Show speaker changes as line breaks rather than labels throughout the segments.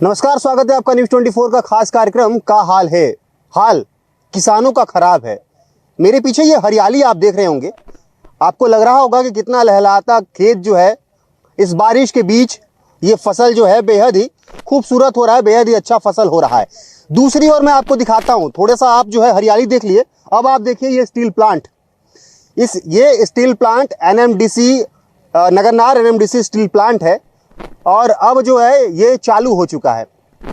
नमस्कार, स्वागत है आपका न्यूज़ 24 का खास कार्यक्रम का हाल है। हाल किसानों का खराब है। मेरे पीछे ये हरियाली आप देख रहे होंगे, आपको लग रहा होगा कि कितना लहलहाता खेत जो है इस बारिश के बीच ये फसल जो है बेहद ही खूबसूरत हो रहा है, बेहद ही अच्छा फसल हो रहा है। दूसरी ओर मैं आपको दिखाता हूँ, थोड़ा सा आप जो है हरियाली देख लिए। अब आप देखिए ये स्टील प्लांट, ये steel plant NMDC Nagarnar NMDC steel plant है और अब जो है ये चालू हो चुका है।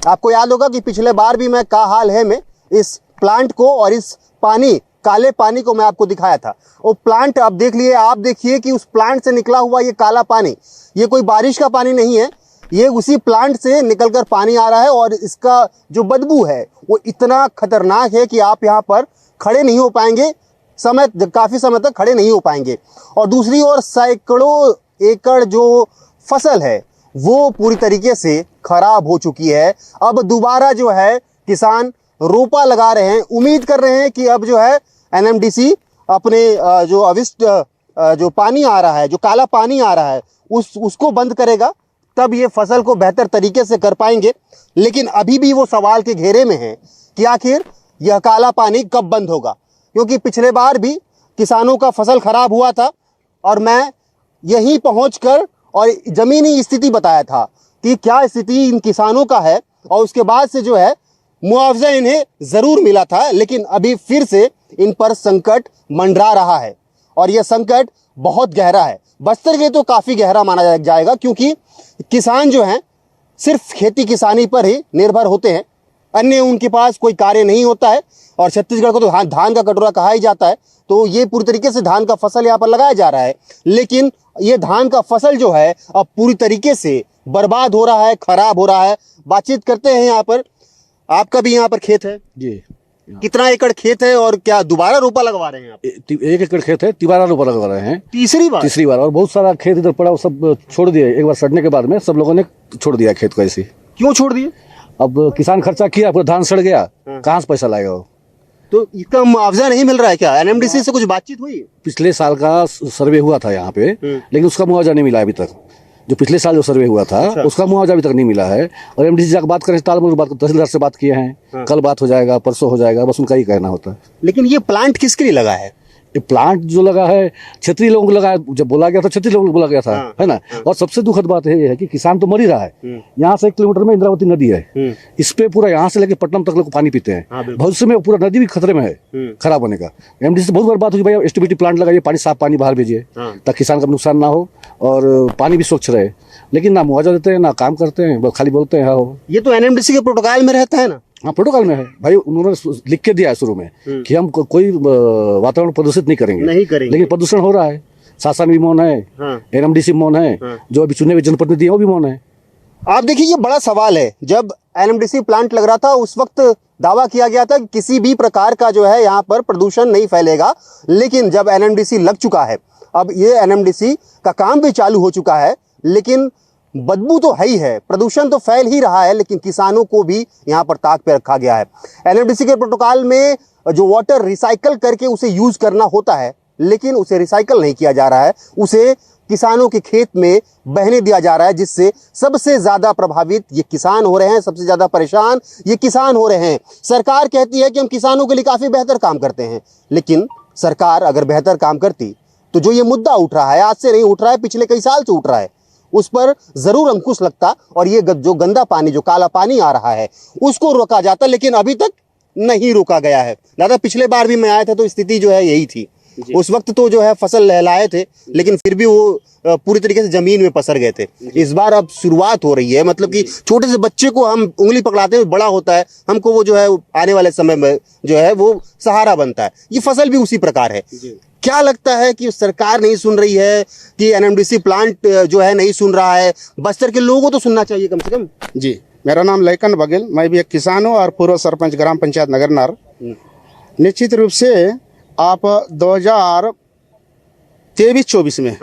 आपको याद होगा कि पिछले बार भी मैं का हाल है में इस प्लांट को और इस पानी, काले पानी को मैं आपको दिखाया था। वो प्लांट अब देख लिए, आप देखिए कि उस प्लांट से निकला हुआ ये काला पानी, ये कोई बारिश का पानी नहीं है, ये उसी प्लांट से निकलकर पानी आ रहा है और इसका जो बदबू है वो इतना खतरनाक है कि आप यहाँ पर खड़े नहीं हो पाएंगे, काफ़ी समय तक खड़े नहीं हो पाएंगे। और दूसरी ओर सैकड़ों एकड़ जो फसल है वो पूरी तरीके से खराब हो चुकी है। अब दोबारा जो है किसान रोपा लगा रहे हैं, उम्मीद कर रहे हैं कि अब जो है NMDC अपने जो अविष्ट जो पानी आ रहा है, जो काला पानी आ रहा है उसको बंद करेगा, तब ये फसल को बेहतर तरीके से कर पाएंगे। लेकिन अभी भी वो सवाल के घेरे में है कि आखिर यह काला पानी कब बंद होगा, क्योंकि पिछले बार भी किसानों का फसल खराब हुआ था और मैं यहीं पहुंचकर और ज़मीनी स्थिति बताया था कि क्या स्थिति इन किसानों का है। और उसके बाद से जो है मुआवजा इन्हें ज़रूर मिला था, लेकिन अभी फिर से इन पर संकट मंडरा रहा है और यह संकट बहुत गहरा है। बस्तर के तो काफ़ी गहरा माना जाएगा, क्योंकि किसान जो हैं सिर्फ खेती किसानी पर ही निर्भर होते हैं, अन्य उनके पास कोई कार्य नहीं होता है। और छत्तीसगढ़ को तो धान का कटोरा कहा ही जाता है, तो ये पूरी तरीके से धान का फसल यहाँ पर लगाया जा रहा है। लेकिन ये धान का फसल जो है अब पूरी तरीके से बर्बाद हो रहा है, खराब हो रहा है। बातचीत करते हैं यहाँ पर। आपका भी यहाँ पर खेत है
जी?
कितना एकड़ खेत है और क्या दोबारा रोपा लगवा रहे हैं आप?
1 एकड़ खेत है, तिबारा रोपा लगवा रहे हैं।
तीसरी बार?
और बहुत सारा खेत इधर पड़ा, वो सब छोड़ दिया। एक बार सड़ने के बाद में सब लोगों ने छोड़ दिया खेत को। ऐसे
क्यों छोड़ दिए?
अब किसान खर्चा किया, पूरा धान सड़ गया, कहाँ से पैसा लाएगा वो?
तो इसका मुआवजा नहीं मिल रहा है क्या? NMDC से कुछ बातचीत हुई?
पिछले साल का सर्वे हुआ था यहाँ पे, लेकिन उसका मुआवजा नहीं मिला अभी तक। जो पिछले साल जो सर्वे हुआ था उसका मुआवजा अभी तक नहीं मिला है। और NMDC जाकर बात करें, तहसीलदार से बात किए हैं, कल बात हो जाएगा, परसों हो जाएगा, बस उनका ही कहना होता है।
लेकिन ये प्लांट किसके लिए लगा है?
ये प्लांट जो लगा है क्षेत्रीय लोगों को लगा है। जब बोला गया था क्षेत्रीय लोगों को बोला गया था, है ना। और सबसे दुखद बात ये है कि किसान तो मर ही रहा है। यहाँ से 1 किलोमीटर में इंद्रावती नदी है, इस पे पूरा यहाँ से लेके पटनम तक लोग पानी पीते हैं। भविष्य में पूरा नदी भी खतरे में है खराब होने का। NMDC से बहुत बार बात हुई, भाई STPT प्लांट लगाइए, पानी साफ पानी बाहर भेजिए ताकि किसान का नुकसान ना हो और पानी भी स्वच्छ रहे। लेकिन ना मुआवजा देते हैं, ना काम करते हैं, खाली बोलते हैं। हाँ,
ये तो NMDC के प्रोटोकॉल में रहता है ना।
हाँ, प्रोटोकॉल में है भाई। उन्होंने लिख के दिया है शुरू में कि हम कोई वातावरण प्रदूषित नहीं करेंगे, लेकिन प्रदूषण हो रहा है। शासन भी मौन है, NMDC मौन है, जो अभी चुने हुए जनप्रतिनिधि हैं वो भी मौन है।
आप देखिए, ये बड़ा सवाल है। जब NMDC प्लांट लग रहा था उस वक्त दावा किया गया था कि किसी भी प्रकार का जो है यहाँ पर प्रदूषण नहीं फैलेगा। लेकिन जब NMDC लग चुका है, अब ये NMDC का काम भी चालू हो चुका है, लेकिन बदबू तो है ही है, प्रदूषण तो फैल ही रहा है, लेकिन किसानों को भी यहाँ पर ताक पे रखा गया है। NMDC के प्रोटोकॉल में जो वाटर रिसाइकल करके उसे यूज करना होता है, लेकिन उसे रिसाइकल नहीं किया जा रहा है, उसे किसानों के खेत में बहने दिया जा रहा है, जिससे सबसे ज्यादा प्रभावित ये किसान हो रहे हैं, सबसे ज्यादा परेशान ये किसान हो रहे हैं। सरकार कहती है कि हम किसानों के लिए काफी बेहतर काम करते हैं, लेकिन सरकार अगर बेहतर काम करती तो जो ये मुद्दा उठ रहा है, आज से नहीं उठ रहा है, पिछले कई साल से उठ रहा है, उस पर जरूर अंकुश लगता और ये जो गंदा पानी, जो काला पानी आ रहा है, उसको रोका जाता। लेकिन अभी तक नहीं रोका गया है। दादा, पिछले बार भी मैं आया था तो स्थिति जो है यही थी। उस वक्त तो जो है फसल लहलाए थे, लेकिन फिर भी वो पूरी तरीके से जमीन में पसर गए थे। इस बार अब शुरुआत हो रही है, मतलब कि छोटे से बच्चे को हम उंगली पकड़ाते हैं, बड़ा होता है, हमको वो जो है आने वाले समय में जो है वो सहारा बनता है। ये फसल भी उसी प्रकार है। क्या लगता है कि सरकार नहीं सुन रही है, कि NMDC प्लांट जो है नहीं सुन रहा है? बस्तर के लोगों को तो सुनना चाहिए कम से कम।
जी, मेरा नाम लैकन बघेल, मैं भी एक किसान हूँ और पूर्व सरपंच ग्राम पंचायत नगरनार। निश्चित रूप से आप 2023-24 में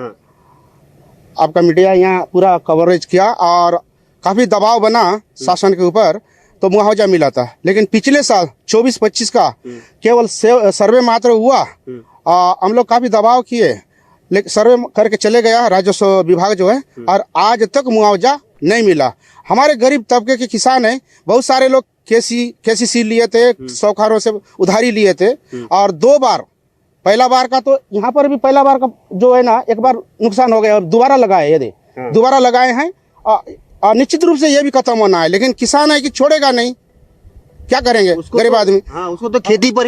आपका मीडिया यहाँ पूरा कवरेज किया और काफ़ी दबाव बना शासन के ऊपर, तो मुआवजा मिला था। लेकिन पिछले साल 24-25 का केवल सर्वे मात्र हुआ। हम लोग काफ़ी दबाव किए, लेकिन सर्वे करके चले गया राजस्व विभाग जो है, और आज तक मुआवजा नहीं मिला। हमारे गरीब तबके के किसान हैं, बहुत सारे लोग केसीसी लिए थे, साहूकारों से उधारी लिए थे, और 2 बार, पहला बार का तो यहाँ पर भी पहला बार का जो है ना, एक बार नुकसान हो गया और दोबारा लगाए, ये दोबारा लगाए हैं। और निश्चित रूप से ये भी खत्म होना है, लेकिन किसान है कि छोड़ेगा नहीं, क्या करेंगे गरीब आदमी।
हाँ, उसको तो खेती पर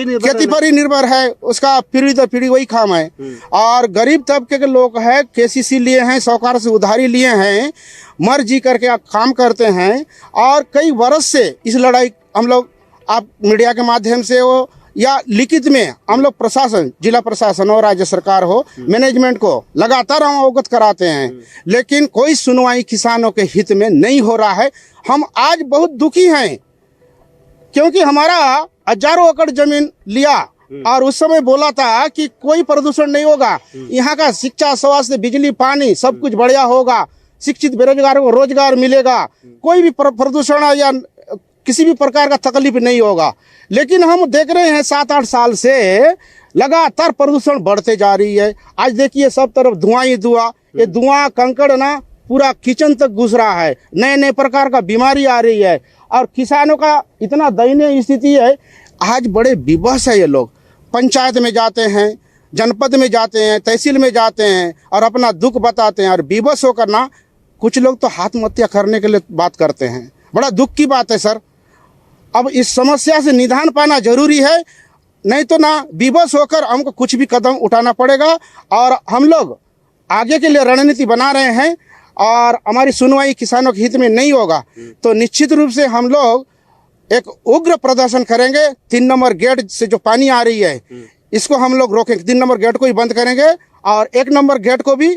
ही
निर्भर है, उसका पीढ़ी दर पीढ़ी वही काम है। और गरीब तबके के लोग हैं, केसीसी लिए हैं, साहूकार से उधारी लिए हैं, मर जी करके काम करते हैं। और कई वर्ष से इस लड़ाई हम लोग, आप मीडिया के माध्यम से हो या लिखित में, हम लोग प्रशासन, जिला प्रशासन हो, राज्य सरकार हो, मैनेजमेंट को लगातार हम अवगत कराते हैं, लेकिन कोई सुनवाई किसानों के हित में नहीं हो रहा है। हम आज बहुत दुखी हैं, क्योंकि हमारा हजारों एकड़ जमीन लिया और उस समय बोला था कि कोई प्रदूषण नहीं होगा, यहाँ का शिक्षा, स्वास्थ्य, बिजली, पानी सब कुछ बढ़िया होगा, शिक्षित बेरोजगारों को रोजगार मिलेगा, कोई भी प्रदूषण या किसी भी प्रकार का तकलीफ नहीं होगा। लेकिन हम देख रहे हैं 7-8 साल से लगातार प्रदूषण बढ़ते जा रही है। आज देखिए सब तरफ धुआं ही धुआं, ये धुआं कंकड़ ना पूरा किचन तक घुस रहा है, नए नए प्रकार का बीमारी आ रही है, और किसानों का इतना दयनीय स्थिति है। आज बड़े विवश है ये लोग, पंचायत में जाते हैं, जनपद में जाते हैं, तहसील में जाते हैं और अपना दुख बताते हैं, और विवश होकर ना कुछ लोग तो आत्महत्या करने के लिए बात करते हैं। बड़ा दुख की बात है सर। अब इस समस्या से निदान पाना जरूरी है, नहीं तो ना विवश होकर हमको कुछ भी कदम उठाना पड़ेगा। और हम लोग आगे के लिए रणनीति बना रहे हैं, और हमारी सुनवाई किसानों के हित में नहीं होगा तो निश्चित रूप से हम लोग एक उग्र प्रदर्शन करेंगे। 3 नंबर गेट से जो पानी आ रही है, इसको हम लोग रोकेंगे, 3 नंबर गेट को ही बंद करेंगे, और 1 नंबर गेट को भी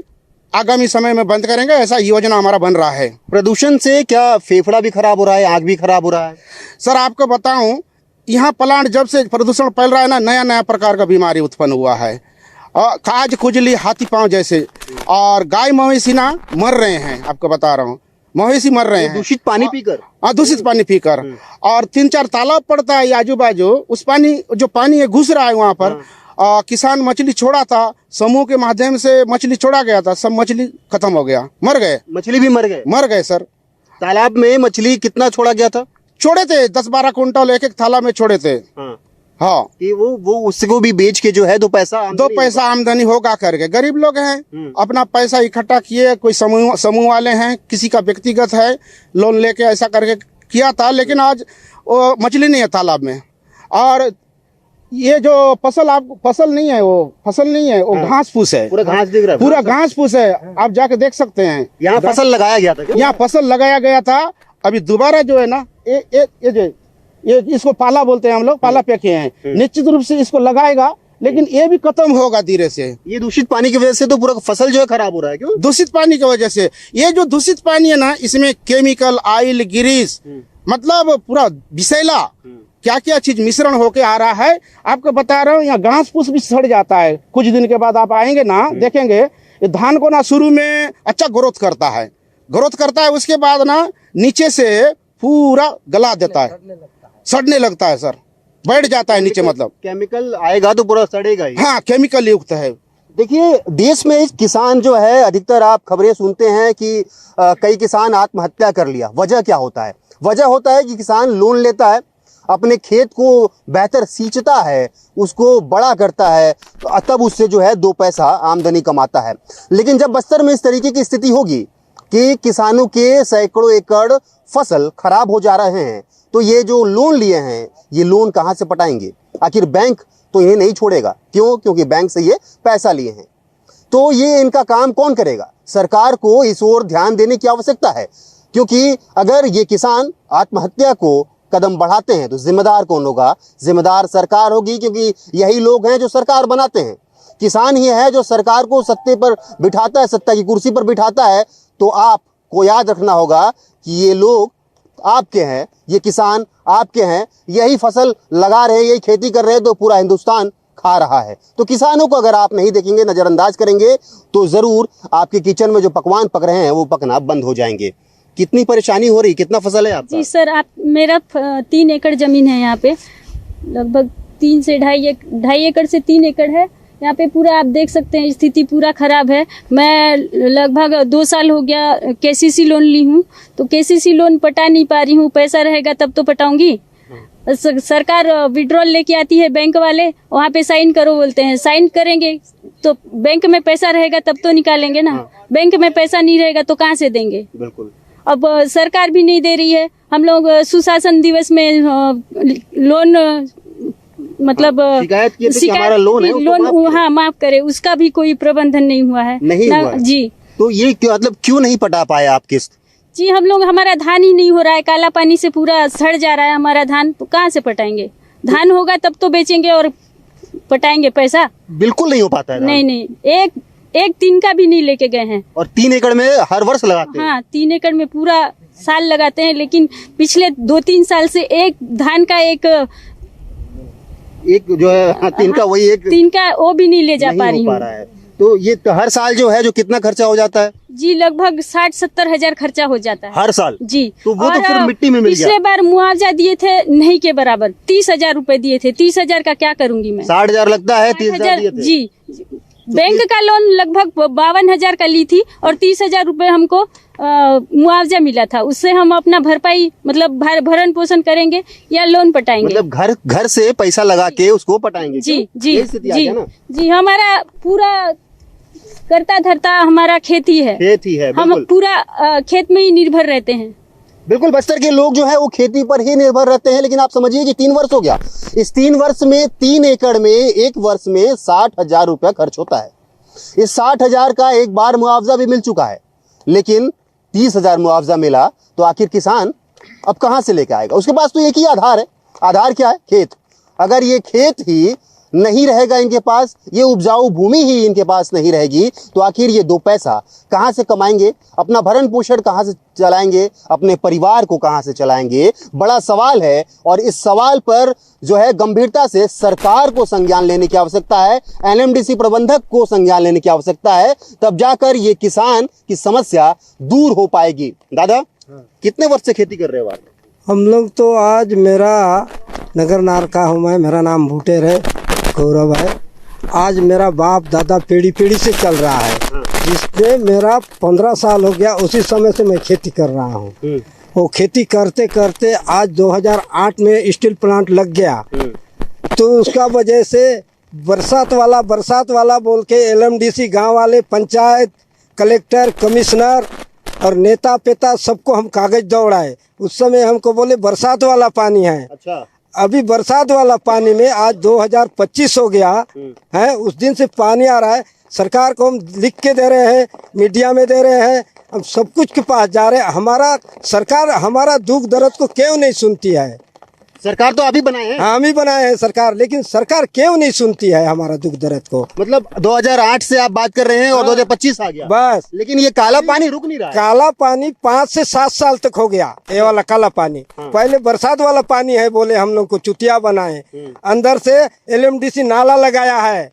आगामी समय में बंद करेंगे। ऐसा योजना हमारा बन रहा है।
प्रदूषण से क्या फेफड़ा भी खराब हो रहा है, आँख भी खराब हो रहा है?
सर आपको बताऊं, यहाँ प्लांट जब से प्रदूषण फैल रहा है ना, नया नया प्रकार का बीमारी उत्पन्न हुआ है, खाज खुजली, हाथी पांव जैसे, और गाय मवेशी ना मर रहे हैं। आपको बता रहा हूँ, मवेशी मर रहे हैं
दूषित पानी पीकर।
हाँ, दूषित पानी पीकर। और 3-4 तालाब पड़ता है आजू बाजू, उस पानी जो पानी है घुस रहा है वहाँ पर। किसान मछली छोड़ा था, समूह के माध्यम से मछली छोड़ा गया था, सब मछली खत्म हो गया, मर गए।
मछली भी मर गए
सर।
तालाब में मछली कितना छोड़ा गया था?
छोड़े थे 10-12 कुंटल एक तालाब में छोड़े थे। हाँ,
कि वो उसको भी बेच के जो है 2 पैसा
आमदनी होगा करके। गरीब लोग हैं, अपना पैसा इकट्ठा किए, कोई समूह वाले हैं, किसी का व्यक्तिगत है, लोन लेके ऐसा करके किया था। लेकिन आज वो मछली नहीं है तालाब में। और ये जो फसल नहीं है, वो घास फूस है,
पूरा घास दिख रहा है,
पूरा घास फूस है। आप जाके देख सकते हैं।
यहाँ फसल लगाया गया था,
यहाँ फसल लगाया गया था। अभी दोबारा जो है ना, ये इसको पाला बोलते हैं हम लोग, पाला फेंके हैं। निश्चित रूप से इसको लगाएगा, लेकिन ये भी खत्म होगा धीरे से।
ये दूषित पानी की वजह से तो पूरा फसल जो है खराब हो रहा है। क्यों?
दूषित पानी की वजह से। ये जो दूषित पानी है ना, इसमें केमिकल, ऑयल, ग्रीस, मतलब पूरा विषैला क्या क्या चीज मिश्रण होके आ रहा है। आपको बता रहा हूँ, यहाँ घास फूस भी सड़ जाता है। कुछ दिन के बाद आप आएंगे ना, देखेंगे ये धान को ना शुरू में अच्छा ग्रोथ करता है, उसके बाद ना नीचे से पूरा गला देता है, सड़ने लगता है सर, बैठ जाता है नीचे। मतलब
केमिकल आएगा तो पूरा सड़ेगा ही।
हाँ, केमिकल युक्त है।
देखिए, देश में किसान जो है, अधिकतर आप खबरें सुनते हैं कि कई किसान आत्महत्या कर लिया। वजह क्या होता है? वजह होता है कि किसान लोन लेता है, अपने खेत को बेहतर सींचता है, उसको बड़ा करता है, तब उससे जो है 2 पैसा आमदनी कमाता है। लेकिन जब बस्तर में इस तरीके की स्थिति होगी कि किसानों के सैकड़ों एकड़ फसल खराब हो जा रहे हैं, तो ये जो लोन लिए हैं, ये लोन कहाँ से पटाएंगे? आखिर बैंक तो इन्हें नहीं छोड़ेगा। क्यों? क्योंकि बैंक से ये पैसा लिए हैं। तो ये इनका काम कौन करेगा? सरकार को इस ओर ध्यान देने की आवश्यकता है, क्योंकि अगर ये किसान आत्महत्या को कदम बढ़ाते हैं तो जिम्मेदार कौन होगा? जिम्मेदार सरकार होगी, क्योंकि यही लोग हैं जो सरकार बनाते हैं। किसान ही है जो सरकार को सत्ते पर बिठाता है, सत्ता की कुर्सी पर बिठाता है। तो आपको याद रखना होगा कि ये लोग आपके हैं, ये किसान आपके हैं, यही फसल लगा रहे हैं, यही खेती कर रहे हैं, तो पूरा हिंदुस्तान खा रहा है। तो किसानों को अगर आप नहीं देखेंगे, नजरअंदाज करेंगे, तो जरूर आपके किचन में जो पकवान पक रहे हैं वो पकना बंद हो जाएंगे। कितनी परेशानी हो रही, कितना फसल है आपका?
जी सर, मेरा 3 एकड़ जमीन है यहाँ पे, लगभग 3 से 2.5 एकड़ से 3 एकड़ है। यहाँ पे पूरा आप देख सकते हैं स्थिति पूरा खराब है। मैं लगभग 2 साल हो गया केसीसी लोन ली हूँ, तो केसीसी लोन पटा नहीं पा रही हूँ। पैसा रहेगा तब तो पटाऊंगी। सरकार विड्रॉल लेके आती है बैंक वाले, वहाँ पे साइन करो बोलते हैं, साइन करेंगे तो बैंक में पैसा रहेगा तब तो निकालेंगे ना। बैंक में पैसा नहीं रहेगा तो कहाँ से देंगे।
बिल्कुल।
अब सरकार भी नहीं दे रही है। हम लोग सुशासन दिवस में लोन मतलब
शिकायत किए थे कि हमारा लोन है, उसको माफ करें।
हाँ माफ करे, उसका भी कोई प्रबंधन नहीं हुआ है।
नहीं हुआ है।
जी।
तो ये मतलब क्यों नहीं पटा पाए आप किस्त?
जी हम लोग, हमारा धान ही नहीं हो रहा है, काला पानी से पूरा सड़ जा रहा है हमारा धान, तो कहाँ से पटाएंगे। धान होगा तब तो बेचेंगे और पटाएंगे पैसा।
बिल्कुल नहीं हो पाता है धान।
नहीं, एक 3 का भी नहीं लेके गए हैं।
और 3 एकड़ में हर वर्ष लगाते हैं?
हाँ 3 एकड़ में पूरा साल लगाते हैं, लेकिन पिछले 2-3 साल से एक धान का एक
जो है 3 का वही एक
3 का वो भी नहीं ले जा पा रही
हो
हूँ।
रहा है। तो ये तो हर साल जो है जो कितना खर्चा हो जाता है?
जी लगभग 60-70 हजार खर्चा हो जाता है
हर साल?
जी।
तो वो तो फिर मिट्टी में मिल गया।
पिछले बार मुआवजा दिए थे नहीं के बराबर, 30,000 रुपए दिए थे। 30,000 का क्या करूंगी मैं।
60,000 लगता है, 30,000 दिए थे।
जी। बैंक का लोन लगभग 52,000 का ली थी और 30,000 रुपए हमको मुआवजा मिला था। उससे हम अपना भरपाई मतलब भरण पोषण करेंगे या लोन पटाएंगे।
मतलब घर से पैसा लगा के उसको पटाएंगे?
जी
क्यों?
जी
यही स्थिति आ गया ना?
जी। हमारा पूरा करता धरता हमारा खेती है।
खेती है,
हम
बिल्कुल।
पूरा खेत में ही निर्भर रहते हैं।
बिल्कुल, बस्तर के लोग जो है वो खेती पर ही निर्भर रहते हैं। लेकिन आप समझिए कि 3 वर्ष हो गया, इस 3 वर्ष में 3 एकड़ में एक वर्ष में 60,000 रुपया खर्च होता है। इस 60,000 का एक बार मुआवजा भी मिल चुका है, लेकिन 30,000 मुआवजा मिला तो आखिर किसान अब कहां से लेके आएगा? उसके पास तो एक ही आधार है। आधार क्या है? खेत। अगर ये खेत ही नहीं रहेगा इनके पास, ये उपजाऊ भूमि ही इनके पास नहीं रहेगी, तो आखिर ये 2 पैसा कहां से कमाएंगे? अपना भरण पोषण कहां से चलाएंगे? अपने परिवार को कहां से चलाएंगे? बड़ा सवाल है। और इस सवाल पर जो है गंभीरता से सरकार को संज्ञान लेने की आवश्यकता है, एनएमडीसी प्रबंधक को संज्ञान लेने की आवश्यकता है, तब जाकर ये किसान की समस्या दूर हो पाएगी। दादा, कितने वर्ष से खेती कर रहे हो आप?
हम लोग तो आज मेरा नगर नार का हूँ मैं, मेरा नाम भूटेर है, गौरव है। आज मेरा बाप दादा पीढ़ी से चल रहा है, जिसमें मेरा 15 साल हो गया। उसी समय से मैं खेती कर रहा हूँ। वो खेती करते करते आज 2008 में स्टील प्लांट लग गया, तो उसका वजह से बरसात वाला बोल के एलएमडीसी गांव वाले, पंचायत, कलेक्टर, कमिश्नर और नेता पेता सबको हम कागज दौड़ाए। उस समय हमको बोले बरसात वाला पानी है।
अच्छा।
अभी बरसात वाला पानी में आज 2025 हो गया है, उस दिन से पानी आ रहा है। सरकार को हम लिख के दे रहे हैं, मीडिया में दे रहे हैं, हम सब कुछ के पास जा रहे हैं। हमारा सरकार हमारा दुख दर्द को क्यों नहीं सुनती है?
सरकार तो अभी बनाए हैं।
हम ही बनाए हैं सरकार, लेकिन सरकार क्यों नहीं सुनती है हमारा दुख दर्द को?
मतलब 2008 से आप बात कर रहे हैं और 2025 आ गया
बस।
लेकिन ये काला पानी रुक नहीं रहा है।
काला पानी 5 से 7 साल तक हो गया ये वाला काला पानी। पहले बरसात वाला पानी है, बोले हम लोग को चुतिया बनाए। अंदर से एलएमडीसी नाला लगाया है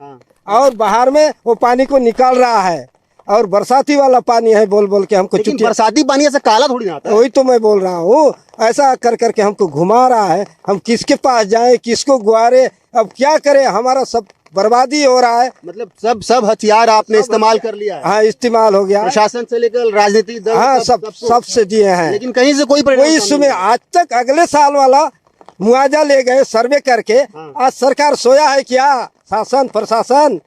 और बाहर में वो पानी को निकाल रहा है, और बरसाती वाला पानी है बोल के हमको
लेकिन
चुतिया।
बरसाती पानी ऐसा काला थोड़ी ना आता है।
वही तो मैं बोल रहा हूँ, ऐसा कर करके हमको घुमा रहा है। हम किसके पास जाएं, किसको गुहारे, अब क्या करें? हमारा सब बर्बादी हो रहा है।
मतलब सब हथियार आपने इस्तेमाल कर लिया है।
हाँ, इस्तेमाल हो गया।
प्रशासन से लेकर राजनीतिक दल,
हाँ, सब से दिए हैं,
लेकिन कहीं से कोई परिणाम
कोई इसमें आज तक अगले साल वाला मुआवजा ले गए सर्वे करके। आज सरकार सोया है क्या? शासन प्रशासन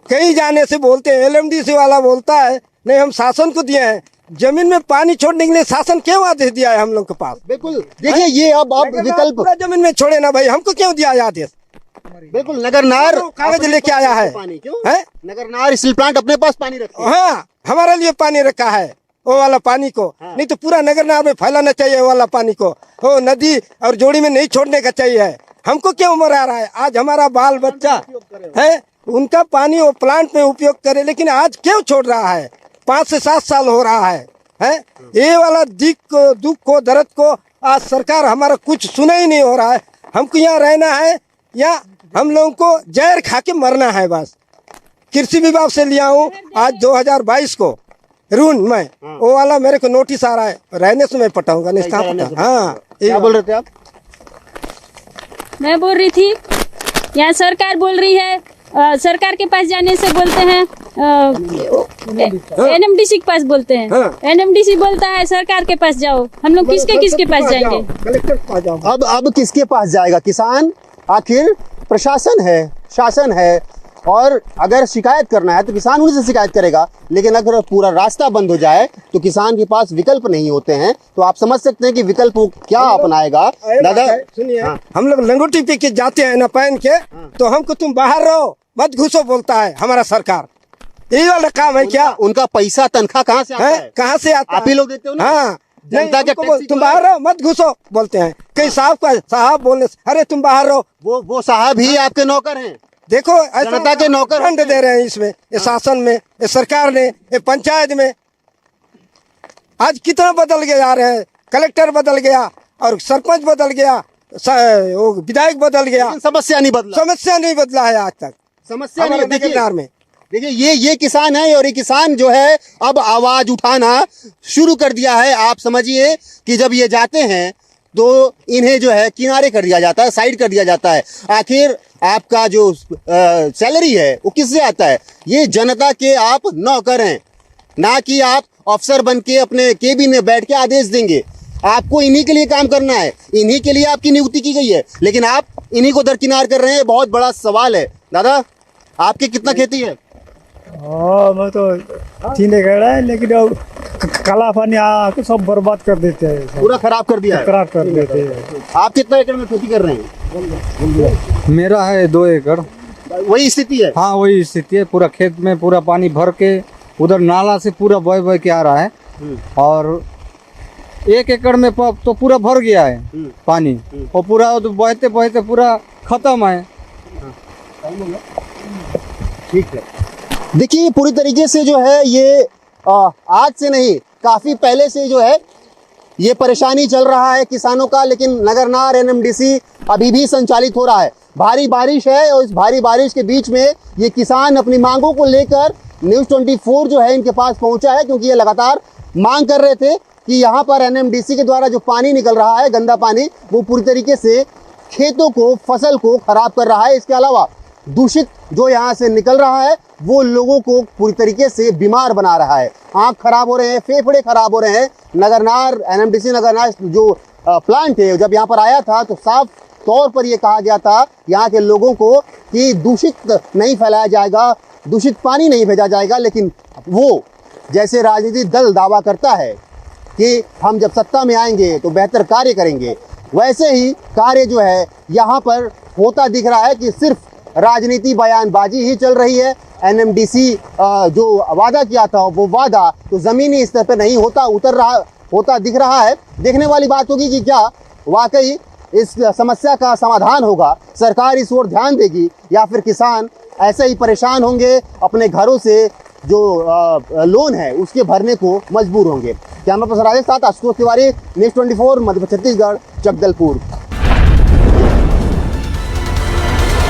कहीं जाने से बोलते हैं, एलएमडीसी वाला बोलता है नहीं हम शासन को दिए हैं। जमीन में पानी छोड़ने के लिए शासन क्यों आदेश दिया है हम लोग के पास?
बिल्कुल, देखिए ये अब विकल्प
पूरा जमीन में छोड़े ना भाई, हमको क्यों दिया है आदेश?
बिल्कुल, नगर नार
कागज लेके आया है।
पानी क्यों
है?
नगर नार स्टील प्लांट अपने पास पानी रखते हैं।
हाँ, हमारे लिए पानी रखा है वो वाला पानी को। नहीं तो पूरा नगर नार में फैलाना चाहिए वो वाला पानी को, वो नदी और जोड़ी में नहीं छोड़ने का चाहिए। हमको क्यों मरा रहा है? आज हमारा बाल बच्चा है, उनका पानी वो प्लांट में उपयोग करे, लेकिन आज क्यों छोड़ रहा है? 5 से 7 साल हो रहा है? ये वाला दुख को दर्द को आज सरकार हमारा कुछ सुना ही नहीं हो रहा है। हमको यहाँ रहना है या हम लोगों को जहर खा के मरना है बस। कृषि विभाग से लिया हूँ आज 2022 को रून मैं, वो वाला मेरे को नोटिस आ रहा है, रहने से मैं पटाऊंगा नहीं कहाँ पटा। हाँ,
क्या बोल रहे थे आप?
मैं बोल रही थी यहाँ सरकार बोल रही है सरकार के पास जाने से बोलते हैं एनएमडीसी के पास बोलते हैं।
हाँ।
एनएमडीसी बोलता है सरकार के पास जाओ। हम लोग किसके पास जाएंगे?
कलेक्टर के पास जाओ।
अब किसके पास जाएगा किसान? आखिर प्रशासन है, शासन है, और अगर शिकायत करना है तो किसान उन्हीं से शिकायत करेगा। लेकिन अगर पूरा रास्ता बंद हो जाए तो किसान के पास विकल्प नहीं होते हैं। तो आप समझ सकते हैं कि विकल्प वो क्या अपनाएगा। दादा
सुनिए,
हाँ।
हम लोग लंगोटी पी के जाते हैं ना पहन के, तो हमको तुम बाहर रहो मत घुसो बोलता है हमारा सरकार। यही वाला काम है क्या?
उनका पैसा तनख्वाह कहाँ से आता
है
है?
कहाँ से आता
आप ही लोग देते हो ना?
हाँ,
जनता के टैक्सी
तुम
जो
बाहर
है।
रहो मत घुसो बोलते हैं। कई साहब बोलने से, अरे तुम बाहर रहो।
वो साहब ही आपके नौकर हैं।
देखो ऐसा
जनता के नौकर
दंड दे रहे हैं इसमें, ये शासन में, ये सरकार ने, ये पंचायत में। आज कितना बदल के जा रहे हैं। कलेक्टर बदल गया और सरपंच बदल गया, वो विधायक बदल गया,
लेकिन समस्या नहीं बदला।
समस्या नहीं बदला है आज तक।
समस्या नहीं
हमारे
देखिए,
नगर में
देखिए ये किसान है, और ये किसान जो है अब आवाज उठाना शुरू कर दिया है। आप समझिए कि जब ये जाते हैं तो इन्हें जो है किनारे कर दिया जाता है, साइड कर दिया जाता है। आखिर आपका जो सैलरी है वो किससे आता है? ये जनता के आप नौकर हैं, ना कि आप अफसर बन के अपने केबिन में बैठ के आदेश देंगे। आपको इन्हीं के लिए काम करना है, इन्हीं के लिए आपकी नियुक्ति की गई है, लेकिन आप इन्हीं को दरकिनार कर रहे हैं। बहुत बड़ा सवाल है। दादा आपकी कितना खेती है?
हाँ, मैं तो 3 एकड़ है, लेकिन अब काला पानी आके सब बर्बाद कर देते हैं, सब
पूरा खराब कर दिया है।
खराब कर देते हैं।
आप कितना एकड़ में खेती कर रहे हैं?
मेरा है 2 एकड़।
वही स्थिति है।
हाँ वही स्थिति है। पूरा खेत में पूरा पानी भर के उधर नाला से पूरा बह बह के आ रहा है, और 1 एकड़ में तो पूरा भर गया है पानी, और पूरा बहते बहते पूरा खत्म है।
ठीक है। देखिए पूरी तरीके से जो है ये आज से नहीं, काफी पहले से जो है ये परेशानी चल रहा है किसानों का। लेकिन नगरनार एनएमडीसी अभी भी संचालित हो रहा है। भारी बारिश है, और इस भारी बारिश के बीच में ये किसान अपनी मांगों को लेकर न्यूज़ 24 जो है इनके पास पहुंचा है, क्योंकि ये लगातार मांग कर रहे थे कि यहाँ पर एनएमडीसी के द्वारा जो पानी निकल रहा है, गंदा पानी, वो पूरी तरीके से खेतों को, फसल को खराब कर रहा है। इसके अलावा दूषित जो यहाँ से निकल रहा है वो लोगों को पूरी तरीके से बीमार बना रहा है। आँख खराब हो रहे हैं, फेफड़े खराब हो रहे हैं। नगरनार एनएमडीसी नगरनार जो प्लांट है, जब यहाँ पर आया था तो साफ तौर पर ये कहा गया था यहाँ के लोगों को कि दूषित नहीं फैलाया जाएगा, दूषित पानी नहीं भेजा जाएगा। लेकिन वो जैसे राजनीतिक दल दावा करता है कि हम जब सत्ता में आएंगे तो बेहतर कार्य करेंगे, वैसे ही कार्य जो है यहाँ पर होता दिख रहा है कि सिर्फ राजनीति बयानबाजी ही चल रही है। एनएमडीसी जो वादा किया था वो वादा तो ज़मीनी स्तर पर नहीं होता दिख रहा है। देखने वाली बात होगी कि क्या वाकई इस समस्या का समाधान होगा, सरकार इस ओर ध्यान देगी, या फिर किसान ऐसे ही परेशान होंगे, अपने घरों से जो लोन है उसके भरने को मजबूर होंगे। कैमरा पर्सन राजेश के साथ आशुतोष तिवारी, न्यूज़ 24 मध्य छत्तीसगढ़, जगदलपुर।